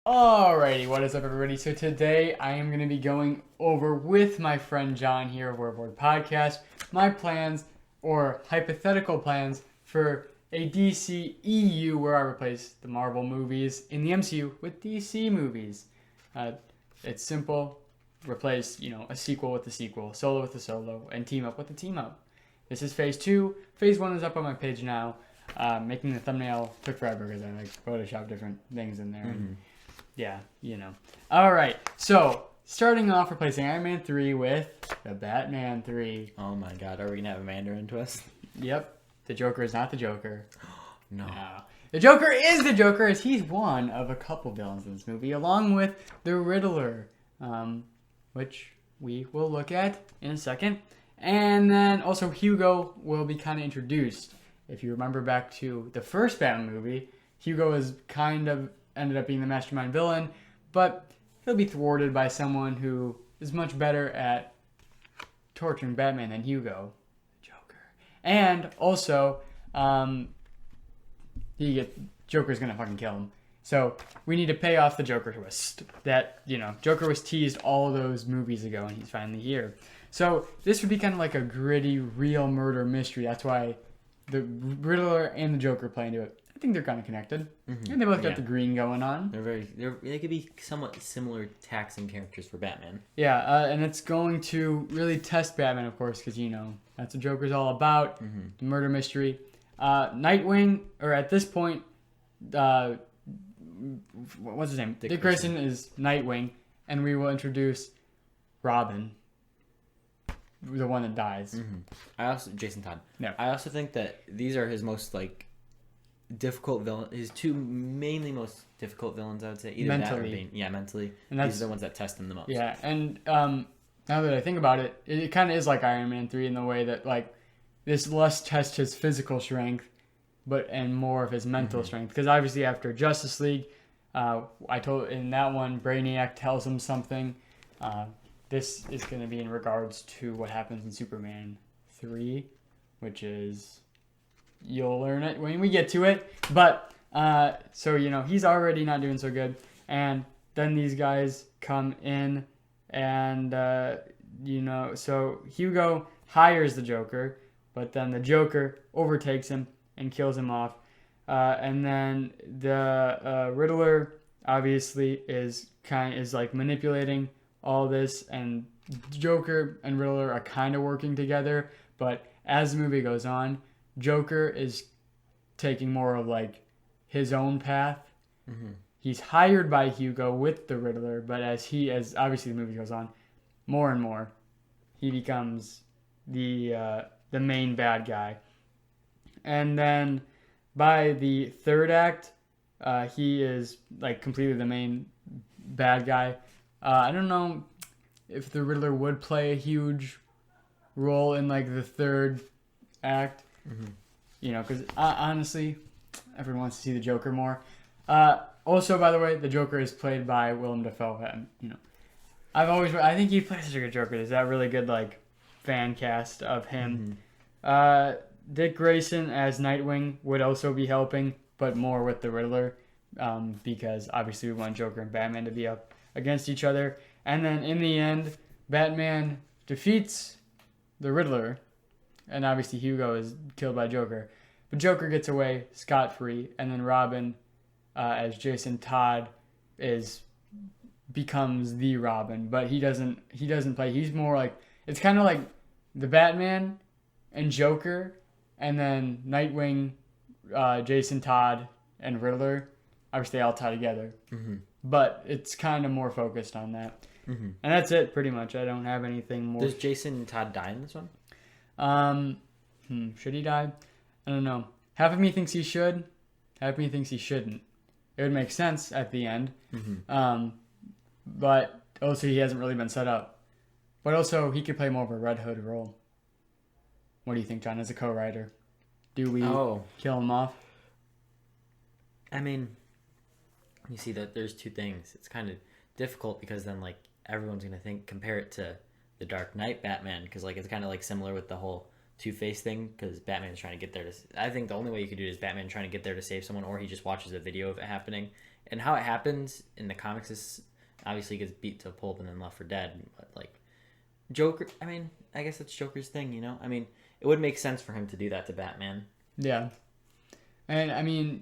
Alrighty, what is up, everybody? So today I am going to be going over with my friend John here of Rebored Podcast my plans or hypothetical plans for a DCEU where I replace the Marvel movies in the MCU with DC movies. It's simple. Replace, a sequel with a sequel, solo with a solo, and team up with a team up. This is phase 2. Phase 1 is up on my page now. Making the thumbnail took forever because I Photoshop different things in there. And yeah, All right, so starting off replacing Iron Man 3 with the Batman 3. Oh my god, are we going to have a Mandarin twist? Yep, the Joker is not the Joker. No. The Joker is the Joker as he's one of a couple villains in this movie, along with the Riddler, which we will look at in a second. And then also Hugo will be kind of introduced. If you remember back to the first Batman movie, Hugo is kind of ended up being the mastermind villain, but he'll be thwarted by someone who is much better at torturing Batman than Hugo, the Joker. And also, Joker's gonna fucking kill him. So we need to pay off the Joker twist. Joker was teased all those movies ago, and he's finally here. So this would be kind of like a gritty, real murder mystery. That's why the Riddler and the Joker play into it. I think they're kind of connected. Mm-hmm. And they both got the green going on. They could be somewhat similar taxing characters for Batman. Yeah, and it's going to really test Batman, of course, because, that's what Joker's all about. Mm-hmm. The murder mystery. Nightwing, or at this point, what's his name? Dick Grayson is Nightwing, and we will introduce Robin, the one that dies. Mm-hmm. Jason Todd. No. I also think that these are his most difficult villain. His two mainly most difficult villains, I would say. Either mentally. That or Bane. Mentally. And these are the ones that test him the most. Yeah, and now that I think about it, it kind of is like Iron Man 3 in the way that this less tests his physical strength, and more of his mental strength. Because obviously after Justice League, in that one, Brainiac tells him something. This is going to be in regards to what happens in Superman 3, which is, you'll learn it when we get to it. But, he's already not doing so good. And then these guys come in and, so Hugo hires the Joker, but then the Joker overtakes him and kills him off. And then the Riddler obviously is manipulating all this, and Joker and Riddler are kind of working together, but as the movie goes on, Joker is taking more of his own path. Mm-hmm. He's hired by Hugo with the Riddler, but as obviously the movie goes on, more and more, he becomes the main bad guy. And then by the third act, he is completely the main bad guy. I don't know if the Riddler would play a huge role in the third act, because honestly, everyone wants to see the Joker more. Also, by the way, the Joker is played by Willem Dafoe. I think he plays such a good Joker. There's that really good fan cast of him. Dick Grayson as Nightwing would also be helping, but more with the Riddler, because obviously we want Joker and Batman to be up against each other. And then in the end, Batman defeats the Riddler, and obviously Hugo is killed by Joker. But Joker gets away scot-free, and then Robin, as Jason Todd, becomes the Robin, but he doesn't play. He's more it's kind of like the Batman and Joker, and then Nightwing, Jason Todd, and Riddler. Obviously, they all tie together. Mm-hmm. But it's kind of more focused on that. Mm-hmm. And that's it, pretty much. I don't have anything more. Does Jason Todd die in this one? Should he die? I don't know. Half of me thinks he should. Half of me thinks he shouldn't. It would make sense at the end. Mm-hmm. But also he hasn't really been set up. But also he could play more of a Red Hood role. What do you think, John, as a co-writer? Do we kill him off? I mean, you see that there's two things. It's kind of difficult because then everyone's going to compare it to the Dark Knight Batman, because it's kind of similar with the whole Two-Face thing because Batman's trying to get there to. I think the only way you could do it is Batman trying to get there to save someone, or he just watches a video of it happening. And how it happens in the comics is obviously he gets beat to a pulp and then left for dead. But like Joker, I mean, I guess that's Joker's thing, you know. I mean, it would make sense for him to do that to Batman. Yeah, and I mean,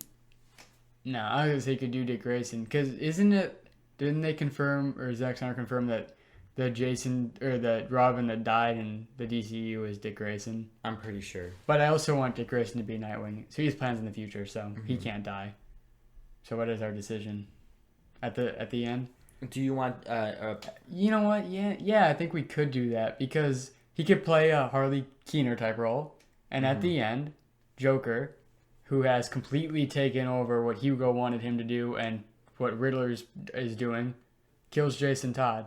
no, I was gonna say he could do Dick Grayson because didn't they confirm or Zack Snyder confirm that the Jason or the Robin that died in the DCEU is Dick Grayson? I'm pretty sure. But I also want Dick Grayson to be Nightwing, so he has plans in the future, so he can't die. So what is our decision at the end? Do you want? You know what? Yeah. I think we could do that because he could play a Harley Keener type role, and at the end, Joker, who has completely taken over what Hugo wanted him to do and what Riddler is doing, kills Jason Todd,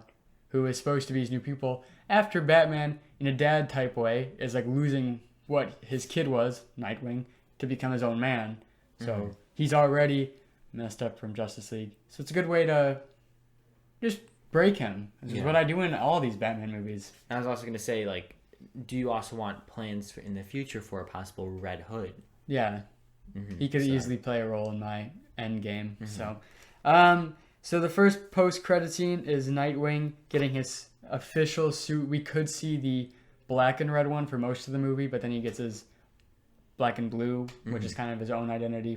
who is supposed to be his new pupil. After Batman, in a dad type way, is like losing what his kid was, Nightwing, to become his own man. So he's already messed up from Justice League. So it's a good way to just break him. This is what I do in all these Batman movies. I was also going to say, like, do you also want plans in the future for a possible Red Hood? Yeah. He could easily play a role in my end game. So the first post-credit scene is Nightwing getting his official suit. We could see the black and red one for most of the movie, but then he gets his black and blue, which is kind of his own identity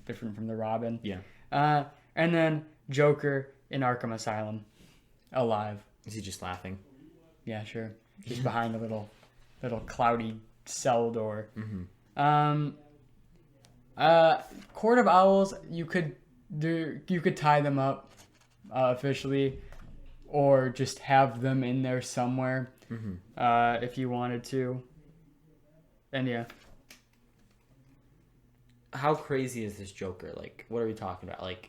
different from the Robin. Yeah. And then Joker in Arkham Asylum, alive. Is he just laughing? Yeah, sure. He's behind a little cloudy cell door. Court of Owls, you could tie them up officially, or just have them in there somewhere if you wanted to. And yeah. How crazy is this Joker? Like, what are we talking about? Like,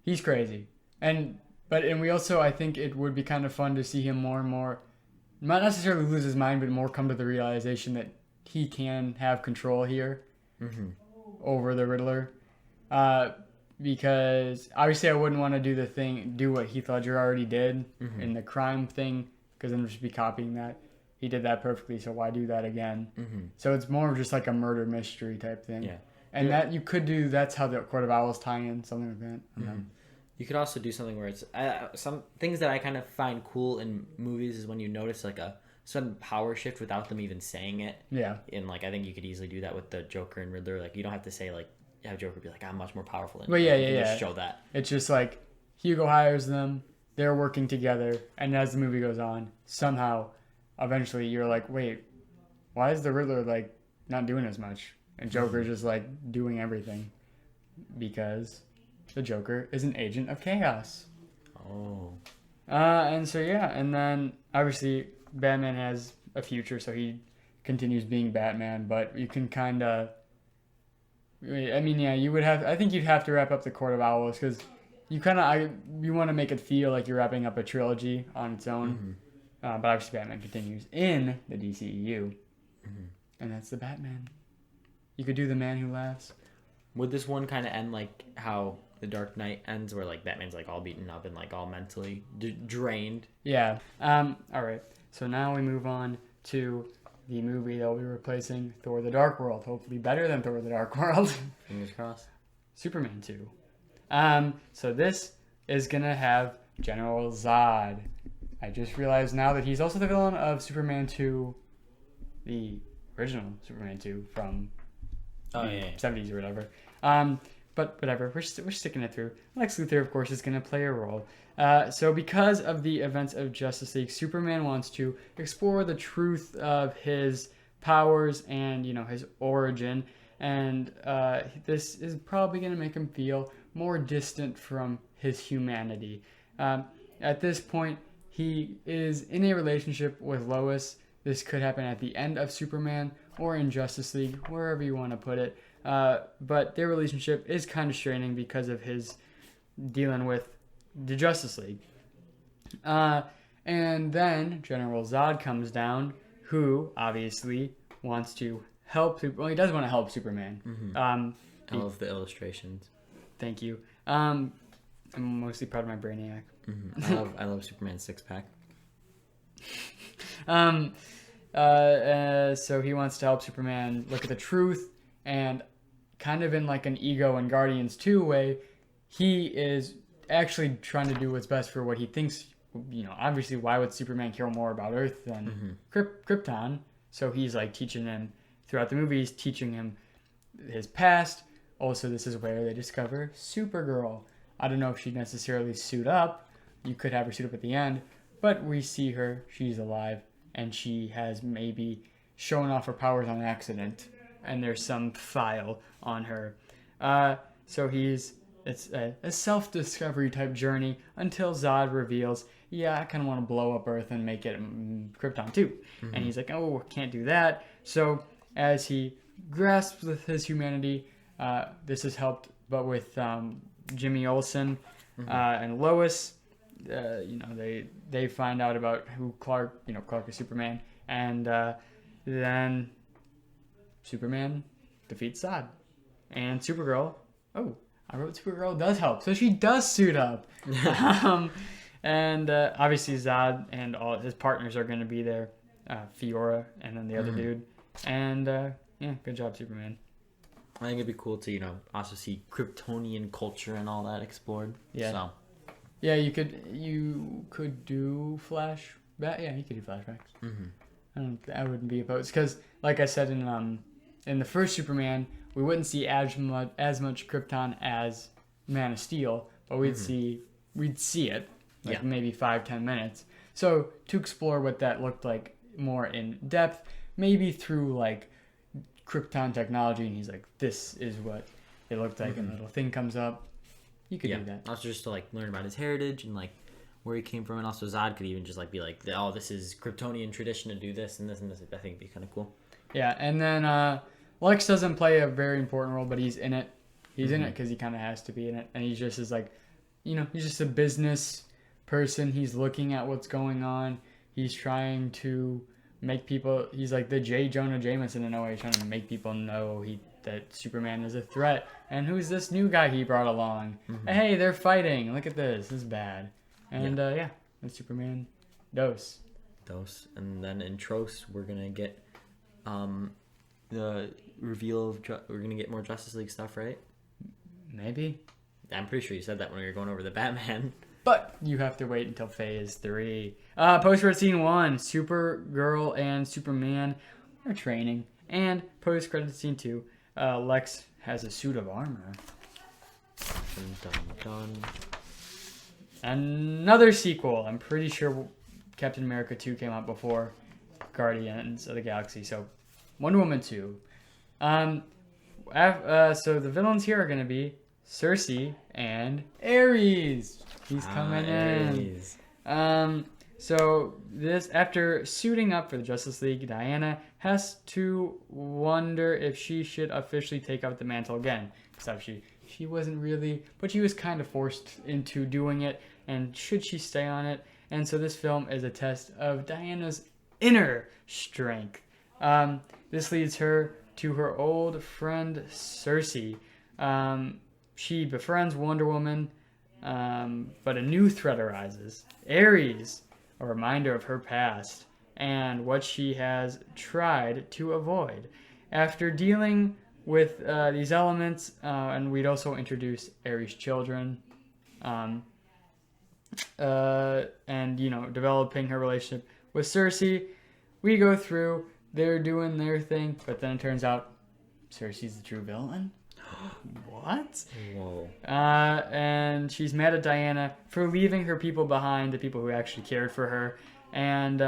he's crazy, and we also, I think it would be kind of fun to see him more and more, not necessarily lose his mind, but more come to the realization that he can have control here over the Riddler. Because obviously I wouldn't want to do what Heath Ledger already did in the crime thing, because then we'd just be copying that. He did that perfectly, so why do that again? So it's more of just like a murder mystery type thing. Yeah. And that you could do, that's how the Court of Owls tie in, something like that. You could also do something where it's some things that I kind of find cool in movies is when you notice like a sudden power shift without them even saying it. Yeah. And like I think you could easily do that with the Joker and Riddler. Like you don't have to say like have Joker be like I'm much more powerful than. Well, you. yeah. Just show that. It's just like Hugo hires them, they're working together, and as the movie goes on, somehow, eventually you're like, wait, why is the Riddler like not doing as much? And Joker's just like doing everything because the Joker is an agent of chaos. Oh. And so yeah, and then obviously Batman has a future, so he continues being Batman, but you can kind of, I mean, yeah, you would have, I think you'd have to wrap up the Court of Owls because you you want to make it feel like you're wrapping up a trilogy on its own. But obviously Batman continues in the DCEU, and that's the Batman. You could do the Man Who Laughs. Would this one kind of end like how The Dark Knight ends, where like Batman's like all beaten up and like all mentally drained? Yeah. All right. So now we move on to the movie that will be replacing Thor: The Dark World. Hopefully better than Thor: The Dark World. Fingers crossed. Superman 2. So this is gonna have General Zod. I just realized now that he's also the villain of Superman 2, the original Superman 2 from the 70s or whatever. But whatever, we're sticking it through. Lex Luthor, of course, is going to play a role. So because of the events of Justice League, Superman wants to explore the truth of his powers and, his origin. And this is probably going to make him feel more distant from his humanity. At this point, he is in a relationship with Lois. This could happen at the end of Superman or in Justice League, wherever you want to put it. But their relationship is kind of straining because of his dealing with the Justice League. And then General Zod comes down, who obviously wants to help. Well, he does want to help Superman. I love the illustrations. Thank you. I'm mostly proud of my Brainiac. I love Superman's 6-pack. So he wants to help Superman look at the truth, and kind of in like an Ego and Guardians 2 way, he is actually trying to do what's best for what he thinks. Obviously, why would Superman care more about Earth than Krypton? So he's like teaching him throughout the movies, teaching him his past. Also, this is where they discover Supergirl. I don't know if she'd necessarily suit up. You could have her suit up at the end, but we see her. She's alive, and she has maybe shown off her powers on accident, and there's some file on her. So it's a self-discovery type journey until Zod reveals, yeah, I kind of want to blow up Earth and make it Krypton too. And he's like, oh, can't do that. So as he grasps with his humanity, this is helped, but with Jimmy Olsen and Lois, they find out about who Clark is Superman, and then Superman defeats Zod, and Supergirl. Oh, I wrote Supergirl does help, so she does suit up. And obviously Zod and all his partners are going to be there, Fiora and then the other dude, and good job, Superman. I think it'd be cool to also see Kryptonian culture and all that explored. Yeah. So. Yeah, you could do flashback. Yeah, you could do flashbacks. I wouldn't be opposed, because like I said in the first Superman, we wouldn't see as much Krypton as Man of Steel, but we'd see it maybe 5-10 minutes. So to explore what that looked like more in depth, maybe through like Krypton technology, and he's like, this is what it looked like, and a little thing comes up. You could do that. Also just to like learn about his heritage and like where he came from, and also Zod could even just like be like, oh, this is Kryptonian tradition to do this and this and this. I think it'd be kind of cool. Yeah, and then Lex doesn't play a very important role, but he's in it. He's in it because he kind of has to be in it, and he just is like, he's just a business person. He's looking at what's going on. He's trying to make people. He's like the J. Jonah Jameson in a way. He's trying to make people know that Superman is a threat. And who's this new guy he brought along? Hey, they're fighting. Look at this. This is bad. And and Superman Dose. And then in Tros, we're gonna get the reveal of we're gonna get more Justice League stuff, right? Maybe. I'm pretty sure you said that when we were going over the Batman. But you have to wait until Phase 3. Post-credit scene 1, Supergirl and Superman are training. And post-credit scene 2, Lex has a suit of armor. Dun, dun, dun. Another sequel. I'm pretty sure Captain America 2 came out before Guardians of the Galaxy. So Wonder Woman 2. So the villains here are going to be Cersei and Ares. He's coming in. So this, after suiting up for the Justice League, Diana has to wonder if she should officially take up the mantle again. Because she wasn't really, but she was kind of forced into doing it. And should she stay on it? And so this film is a test of Diana's inner strength. This leads her to her old friend Cersei. She befriends Wonder Woman, but a new threat arises. Ares, a reminder of her past and what she has tried to avoid. After dealing with these elements, and we'd also introduce Ares' children, and developing her relationship with Cersei, we go through. They're doing their thing, but then it turns out Cersei's the true villain. What? Whoa. And she's mad at Diana for leaving her people behind, the people who actually cared for her. And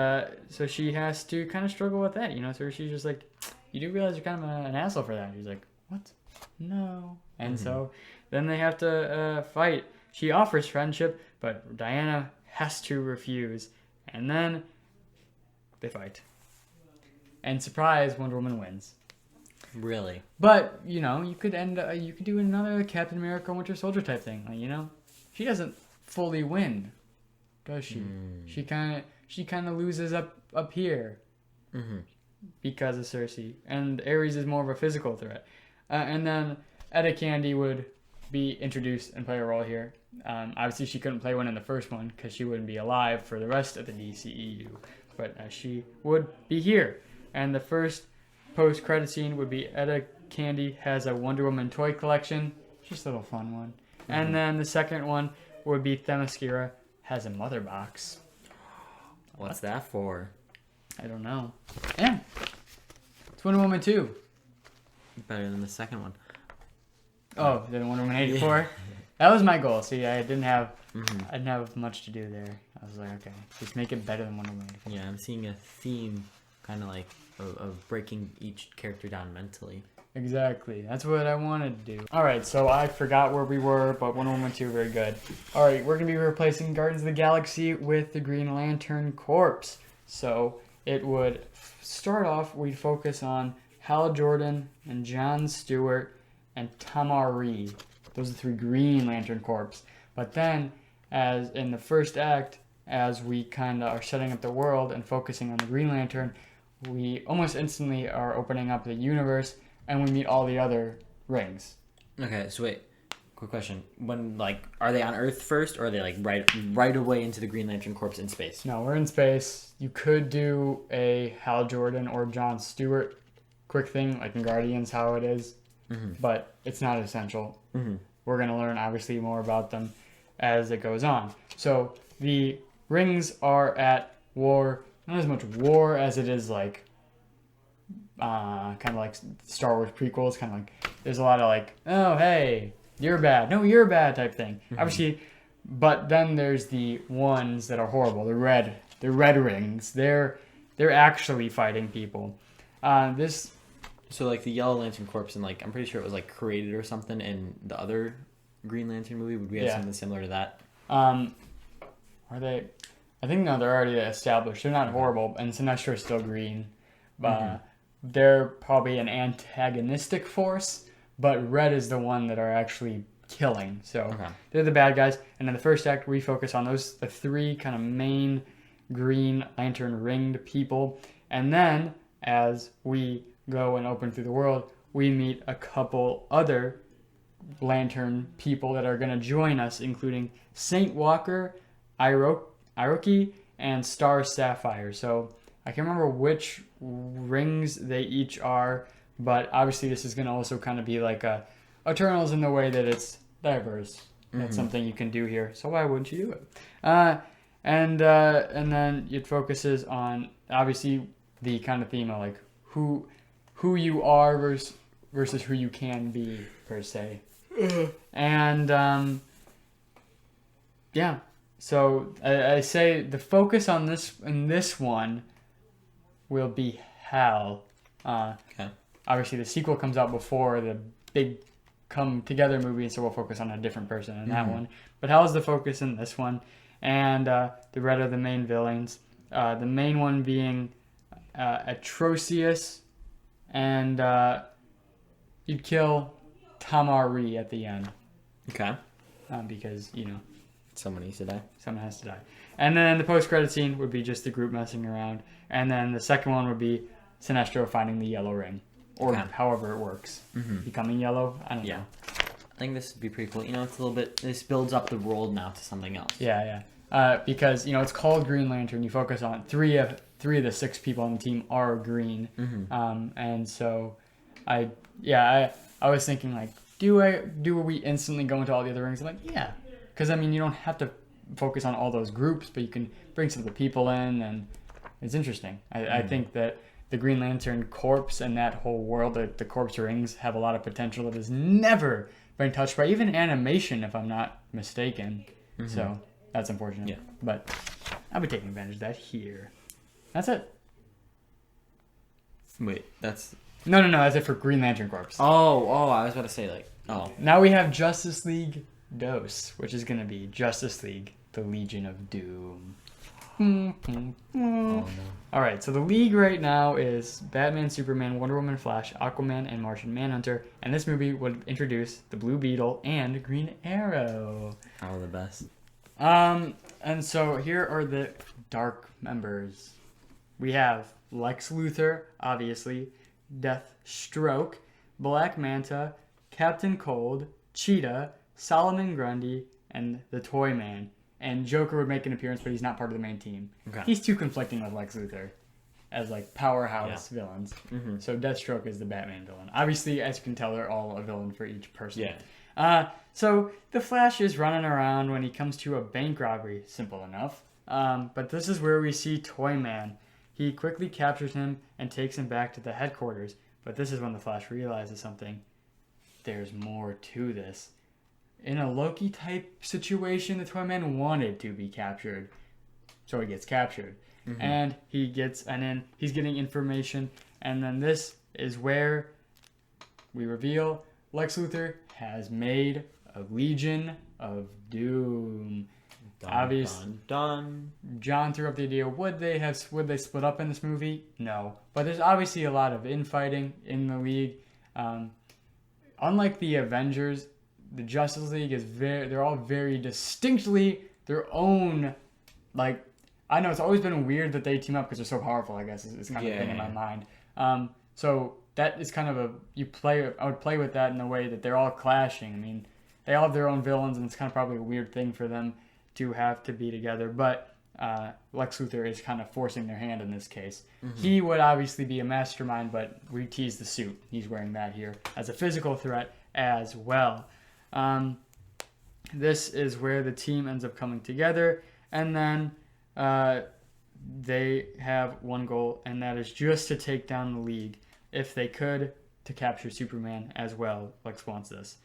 so she has to kind of struggle with that. So she's just like, you do realize you're kind of an asshole for that. And she's like, what? No. And so then they have to fight. She offers friendship, but Diana has to refuse. And then they fight. And surprise, Wonder Woman wins. Really? But, you could you could do another Captain America Winter Soldier type thing. Like, she doesn't fully win, does she? She kind of loses up here because of Cersei. And Ares is more of a physical threat. And then Etta Candy would be introduced and play a role here. Obviously, she couldn't play one in the first one because she wouldn't be alive for the rest of the DCEU. but she would be here. And the first post-credit scene would be Etta Candy has a Wonder Woman toy collection. Just a little fun one. Mm-hmm. And then the second one would be Themyscira has a mother box. What's that for? I don't know. Yeah. It's Wonder Woman 2. Better than the second one. Oh, then Wonder Woman 84? Yeah. That was my goal. See, I didn't have much to do there. I was like, okay, just make it better than Wonder Woman 84. Yeah, I'm seeing a theme kind of like of breaking each character down mentally. Exactly. That's what I wanted to do. Alright, so I forgot where we were, but Wonder Woman 2, very good. Alright, we're going to be replacing Guardians of the Galaxy with the Green Lantern Corps. So it would start off, we'd focus on Hal Jordan and John Stewart and Tamar Reed. Those are the 3 Green Lantern Corps. But then, as in the first act, as we kind of are setting up the world and focusing on the Green Lantern, we almost instantly are opening up the universe and we meet all the other rings. Okay, so wait. Quick question. When, are they on Earth first, or are they, right away into the Green Lantern Corps in space? No, we're in space. You could do a Hal Jordan or John Stewart quick thing, like in Guardians, how it is. Mm-hmm. But it's not essential. Mm-hmm. We're going to learn, obviously, more about them as it goes on. So, the rings are at war, not as much war as it is, kind of like Star Wars prequels, kind of like, there's a lot of oh, hey, you're bad. No, you're bad type thing. Mm-hmm. Obviously, but then there's the ones that are horrible, the red rings. They're actually fighting people. So, the Yellow Lantern Corps, and, I'm pretty sure it was, created or something in the other Green Lantern movie. Would we have something similar to that? Are they? I think, no, they're already established. They're not horrible, and Sinestro is still green. But they're probably an antagonistic force, but red is the one that are actually killing. So they're the bad guys. And in the first act, we focus on the 3 kind of main Green Lantern ringed people. And then, as we go and open through the world, we meet a couple other Lantern people that are going to join us, including Saint Walker, Iroki, and Star Sapphire. So I can't remember which rings they each are, but obviously this is going to also kind of be like a Eternals in the way that it's diverse. That's something you can do here. So why wouldn't you do it? And then it focuses on obviously the kind of theme of who you are versus who you can be per se. And so I say the focus on this one will be Hal. Obviously the sequel comes out before the big come together movie, so we'll focus on a different person in that one. But Hal's the focus in this one, and the red are the main villains. The main one being Atrocious, and you'd kill Tamar Reed at the end. Okay. Because, someone needs to die. Someone has to die. And then the post-credit scene would be just the group messing around. And then the second one would be Sinestro finding the yellow ring. Or however it works. Becoming yellow? I don't know. I think this would be pretty cool. It's a little bit... This builds up the world now to something else. Yeah. Because, it's called Green Lantern. You focus on three of the 6 people on the team are green. And so I was thinking, do we instantly go into all the other rings? I'm like, yeah. Because, you don't have to focus on all those groups, but you can bring some of the people in, and it's interesting. I think that the Green Lantern Corps and that whole world, the Corps rings, have a lot of potential that has never been touched by even animation, if I'm not mistaken. So that's unfortunate. Yeah. But I'll be taking advantage of that here. That's it. Wait, that's... No, that's it for Green Lantern Corps. Oh, I was about to say, Now we have Justice League Dose, which is going to be Justice League, the Legion of Doom. Oh, no. Alright, so the League right now is Batman, Superman, Wonder Woman, Flash, Aquaman, and Martian Manhunter. And this movie would introduce the Blue Beetle and Green Arrow. All the best. And so here are the Dark members. We have Lex Luthor, obviously, Deathstroke, Black Manta, Captain Cold, Cheetah, Solomon Grundy, and the Toyman. and Joker would make an appearance, but he's not part of the main team. Okay. He's too conflicting with Lex Luthor as like powerhouse villains. Mm-hmm. So Deathstroke is the Batman villain. Obviously, as you can tell, they're all a villain for each person. Yeah. So the Flash is running around when he comes to a bank robbery. Simple enough. But this is where we see Toyman. He quickly captures him and takes him back to the headquarters. But this is when the Flash realizes something. There's more to this. In a Loki-type situation, the Toyman wanted to be captured. So he gets captured. Mm-hmm. And he's getting information. And then this is where we reveal Lex Luthor has made a Legion of Doom. Done. John threw up the idea, would they split up in this movie? No. But there's obviously a lot of infighting in the League. Unlike the Avengers, the Justice League they're all very distinctly their own, like, I know it's always been weird that they team up because they're so powerful, I guess, is kind of the thing in my mind. So that is kind of I would play with that in the way that they're all clashing. I mean, they all have their own villains, and it's kind of probably a weird thing for them to have to be together. But Lex Luthor is kind of forcing their hand in this case. Mm-hmm. He would obviously be a mastermind, but we tease the suit. He's wearing that here as a physical threat as well. This is where the team ends up coming together, and then they have one goal, and that is just to take down the League. If they could, to capture Superman as well. Lex wants this.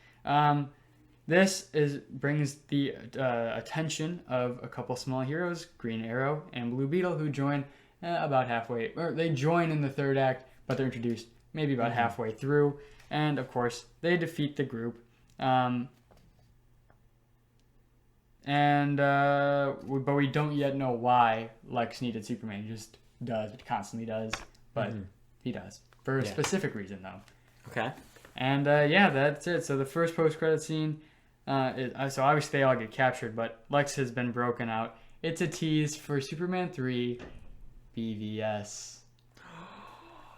This brings the attention of a couple small heroes, Green Arrow and Blue Beetle, who join about halfway, or they join in the third act, but they're introduced maybe about halfway through. And of course, they defeat the group. But we don't yet know why Lex needed Superman. He just does, it constantly does, but he does for a specific reason though. Okay. And that's it. So the first post-credit scene. So obviously they all get captured, but Lex has been broken out. It's a tease for Superman 3 BVS.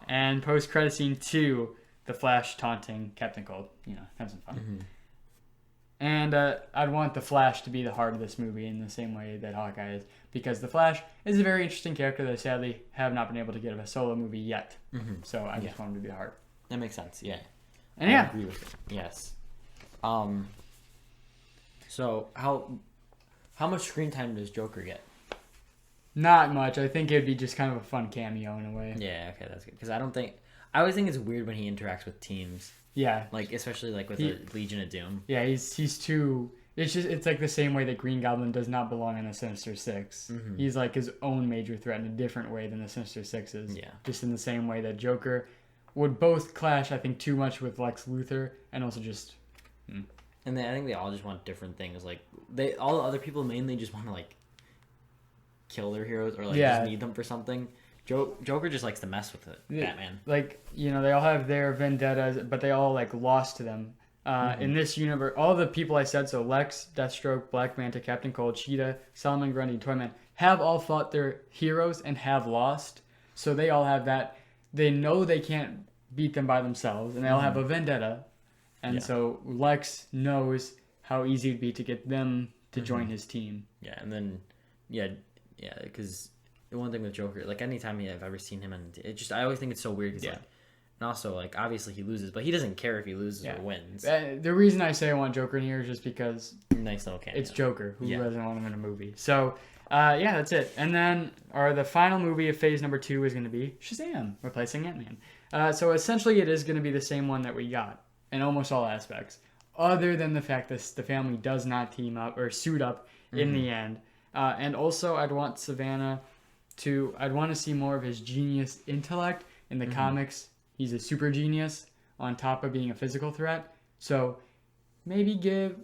And post-credit scene 2, the Flash taunting Captain Cold. Have some fun. Mm-hmm. And I'd want the Flash to be the heart of this movie in the same way that Hawkeye is, because the Flash is a very interesting character that I sadly have not been able to get a solo movie yet. Mm-hmm. So I just want him to be the heart. That makes sense, yeah. And I agree with it. Yes. So how much screen time does Joker get? Not much. I think it'd be just kind of a fun cameo in a way. Yeah, okay, that's good. Because I always think it's weird when he interacts with teams. Yeah. Like, especially like with the Legion of Doom. Yeah, he's too... It's like the same way that Green Goblin does not belong in the Sinister Six. Mm-hmm. He's like his own major threat in a different way than the Sinister Six is. Yeah. Just in the same way that Joker would both clash, I think, too much with Lex Luthor, and also just... And I think they all just want different things. Like, all the other people mainly just want to, like, kill their heroes or, like, just need them for something. Joker just likes to mess with Batman. Like, they all have their vendettas, but they all, like, lost to them. In this universe, all the people I said, so Lex, Deathstroke, Black Manta, Captain Cold, Cheetah, Solomon Grundy, and Toyman, have all fought their heroes and have lost. So they all have that. They know they can't beat them by themselves, and they all have a vendetta. And so Lex knows how easy it'd be to get them to join his team. Yeah, and then, because the one thing with Joker, like, anytime I've ever seen him, and I always think it's so weird, because, like, and also, like, obviously he loses, but he doesn't care if he loses or wins. The reason I say I want Joker in here is just because nice little cameo. It's Joker. Who doesn't want him in a movie? So, that's it. And then the final movie of phase number 2 is going to be Shazam, replacing Ant-Man. So essentially it is going to be the same one that we got in almost all aspects, other than the fact that the family does not team up or suit up in the end. And also I'd want Savannah I'd want to see more of his genius intellect. In the comics, he's a super genius on top of being a physical threat. So maybe just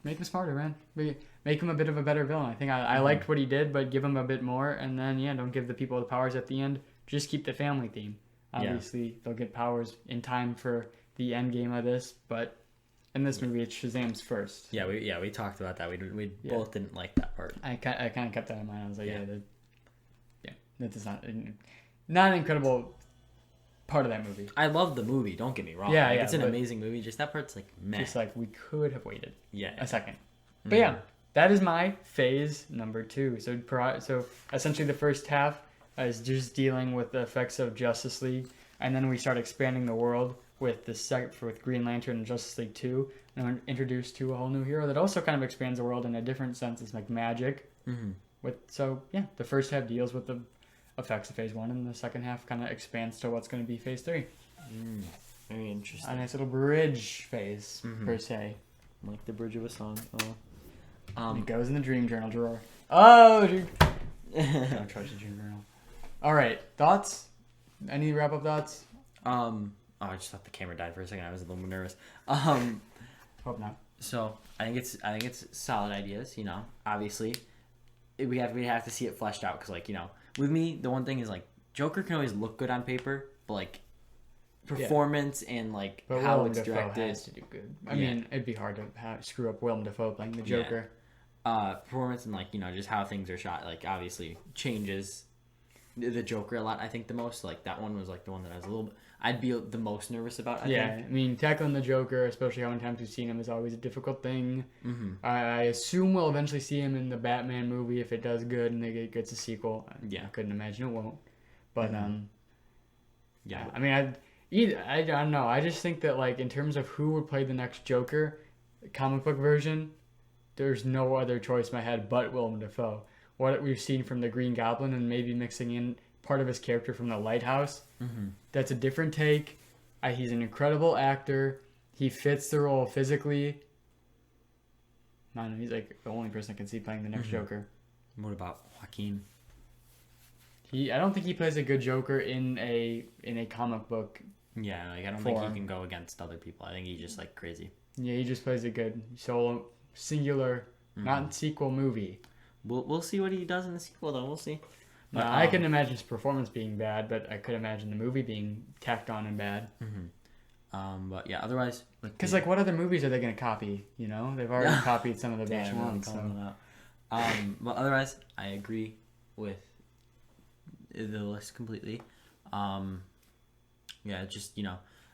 make him smarter, man. Make him a bit of a better villain. I think I liked what he did, but give him a bit more. And then, don't give the people the powers at the end. Just keep the family theme. Obviously, they'll get powers in time for the end game of this, but in this movie, it's Shazam's first. Yeah, we talked about that. We both didn't like that part. I kind of kept that in mind. I was like, that's not an incredible part of that movie. I love the movie. Don't get me wrong. It's an amazing movie. Just that part's like meh. Just like we could have waited. A second. But that is my phase number 2. So essentially the first half is just dealing with the effects of Justice League, and then we start expanding the world with with Green Lantern and Justice League 2, and we're introduced to a whole new hero that also kind of expands the world in a different sense. It's like magic. Mm-hmm. The first half deals with the effects of phase 1, and the second half kind of expands to what's going to be phase 3. Very interesting. A nice little bridge phase, per se. Like the bridge of a song. It goes in the dream journal drawer. Oh, dude. Don't trust the dream journal. All right, thoughts? Any wrap-up thoughts? I just thought the camera died for a second. I was a little nervous. Hope not. So I think it's solid ideas. Obviously, we have to see it fleshed out because, with me, the one thing is Joker can always look good on paper, but performance and but how Willem it's Dafoe directed has to do good. I mean, it'd be hard to screw up Willem Dafoe playing the Joker. Performance and just how things are shot obviously changes the Joker a lot. I think the most that one was the one that I was a little. I'd be the most nervous about. I think. I mean, tackling the Joker, especially how many times we've seen him, is always a difficult thing. Mm-hmm. I assume we'll eventually see him in the Batman movie if it does good and it gets a sequel. Yeah, I couldn't imagine it won't. But yeah. I mean, I don't know. I just think that in terms of who would play the next Joker, the comic book version, there's no other choice in my head but Willem Dafoe. What we've seen from the Green Goblin and maybe mixing in part of his character from the Lighthouse. Mm-hmm. That's a different take. He's an incredible actor. He fits the role physically. I don't know, he's the only person I can see playing the next Joker. What about Joaquin? I don't think he plays a good Joker in a comic book. Yeah, I don't think he can go against other people. I think he's just crazy. Yeah, he just plays a good solo, singular, not sequel movie. We'll see what he does in the sequel, though. We'll see. But, I couldn't imagine his performance being bad, but I could imagine the movie being tacked on and bad. Mm-hmm. But yeah, otherwise, because what other movies are they going to copy? They've already copied some of the best ones. So. But otherwise, I agree with the list completely. Yeah, just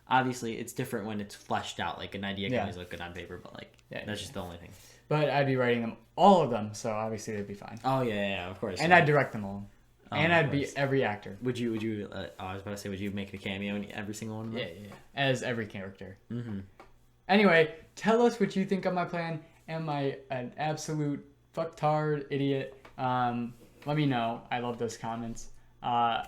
obviously it's different when it's fleshed out. An idea can always look good on paper, but that's just the only thing. But I'd be writing all of them, so obviously they'd be fine. Oh yeah, of course. And I'd direct them all. And I'd be every actor. Would you? I was about to say, would you make a cameo in every single one of them? Yeah. As every character. Mm-hmm. Anyway, tell us what you think of my plan. Am I an absolute fucktard idiot? Let me know. I love those comments. Check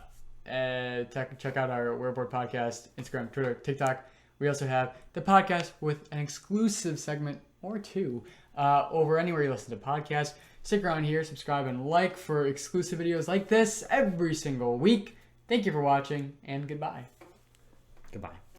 out our Rebored Podcast, Instagram, Twitter, TikTok. We also have the podcast with an exclusive segment or two over anywhere you listen to podcasts. Stick around here, subscribe, and like for exclusive videos like this every single week. Thank you for watching, and goodbye. Goodbye.